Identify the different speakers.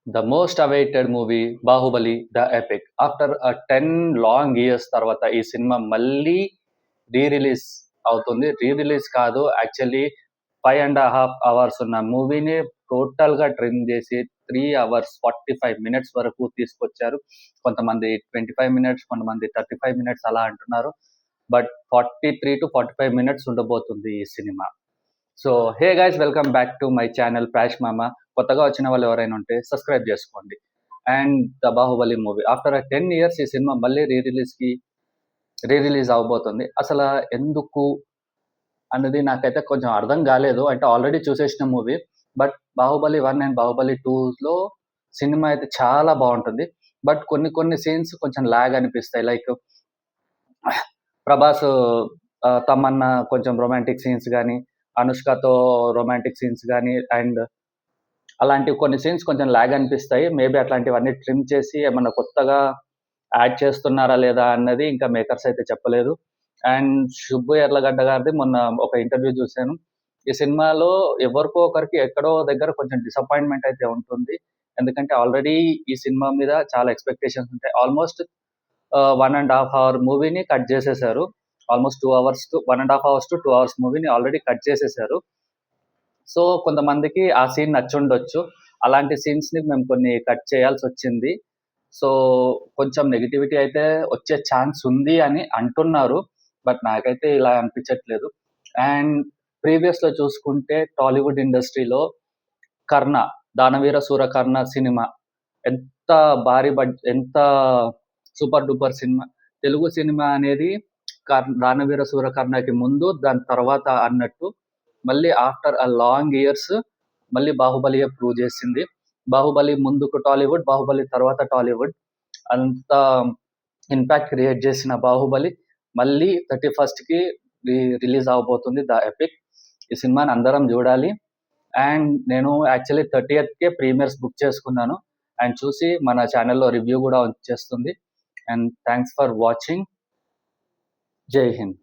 Speaker 1: The most awaited movie 'Baahubali the epic'. After 10 long years తర్వాత ఈ cinema మళ్ళీ release అవుతుంది. రిలీజ్ కాదు, యాక్చువల్లీ 5.5 అవర్స్ ఉన్న మూవీని టోటల్‌గా ట్రిమ్ చేసి 3 అవర్స్ 45 మినిట్స్ వరకు తీసుకొచ్చారు. కొంతమంది 25 మినిట్స్, కొంతమంది 35 మినిట్స్ అలా అంటున్నారు. బట్ 43-45 మినిట్స్ ఉండబోతుంది ఈ cinema. So hey guys, welcome back to my channel Prash Mama. కొత్తగా వచ్చిన వాళ్ళు ఎవరైనా ఉంటే సబ్స్క్రైబ్ చేసుకోండి. And the Baahubali movie after 10 years ఈ సినిమా మళ్ళీ రిలీజ్ అవబోతుంది. అసలు ఎందుకు అన్నది నాకైతే కొంచెం అర్థం కాలేదు. అంటే ఆల్రెడీ చూసేసిన movie. But Baahubali 1 and Baahubali 2లో సినిమా అయితే చాలా బాగుంటుంది. బట్ కొన్ని సీన్స్ కొంచెం లాగ్ అనిపిస్తాయి. లైక్ ప్రభాస్ తమన్నా కొంచెం రొమాంటిక్ సీన్స్ కానీ, అనుష్కతో రొమాంటిక్ సీన్స్ కానీ, అండ్ అలాంటివి కొన్ని సీన్స్ కొంచెం లాగ్ అనిపిస్తాయి. మేబీ అట్లాంటివన్నీ ట్రిమ్ చేసి ఏమన్నా కొత్తగా యాడ్ చేస్తున్నారా లేదా అన్నది ఇంకా మేకర్స్ అయితే చెప్పలేదు. అండ్ సుబ్బు ఎర్లగడ్డ గారిది మొన్న ఒక ఇంటర్వ్యూ చూశాను. ఈ సినిమాలో ఎవరికో ఒకరికి ఎక్కడో దగ్గర కొంచెం డిసప్పాయింట్మెంట్ అయితే ఉంటుంది. ఎందుకంటే ఆల్రెడీ ఈ సినిమా మీద చాలా ఎక్స్పెక్టేషన్స్ ఉంటాయి. ఆల్మోస్ట్ 1.5 అవర్ మూవీని కట్ చేసేసారు. Almost 2 hours to 1.5 hours to 2 hours మూవీని ఆల్రెడీ కట్ చేసేసారు. సో కొంతమందికి ఆ సీన్ నచ్చుండొచ్చు. అలాంటి సీన్స్‌ని మేము కొన్ని కట్ చేయాల్సొచ్చింది. సో కొంచెం నెగటివిటీ అయితే వచ్చే ఛాన్స్ ఉంది అని అంటున్నారు. బట్ నాకైతే ఇలా అనిపించట్లేదు. అండ్ ప్రీవియస్‌లో చూసుకుంటే టాలీవుడ్ ఇండస్ట్రీలో 'కర్ణ', 'దానవీర సూర కర్ణ' సినిమా ఎంత ఎంత super duper cinema. Telugu cinema అనేది 'దానవీర సూర కర్ణ'కి ముందు, దాని తర్వాత అన్నట్టు మళ్ళీ ఆఫ్టర్ లాంగ్ ఇయర్స్ మళ్ళీ 'బాహుబలియే' ప్రూవ్ చేసింది. 'బాహుబలి' ముందుకు టాలీవుడ్, 'బాహుబలి' తర్వాత టాలీవుడ్. అంత ఇంపాక్ట్ క్రియేట్ చేసిన 'బాహుబలి' మళ్ళీ 31కి రిలీజ్ అవబోతుంది 'ద ఎపిక్'. ఈ సినిమాని అందరం చూడాలి. అండ్ నేను యాక్చువల్లీ 30కే ప్రీమియర్స్ బుక్ చేసుకున్నాను. అండ్ చూసి మన ఛానల్‌లో రివ్యూ కూడా వచ్చేస్తుంది. And thanks for watching. జై హింద్.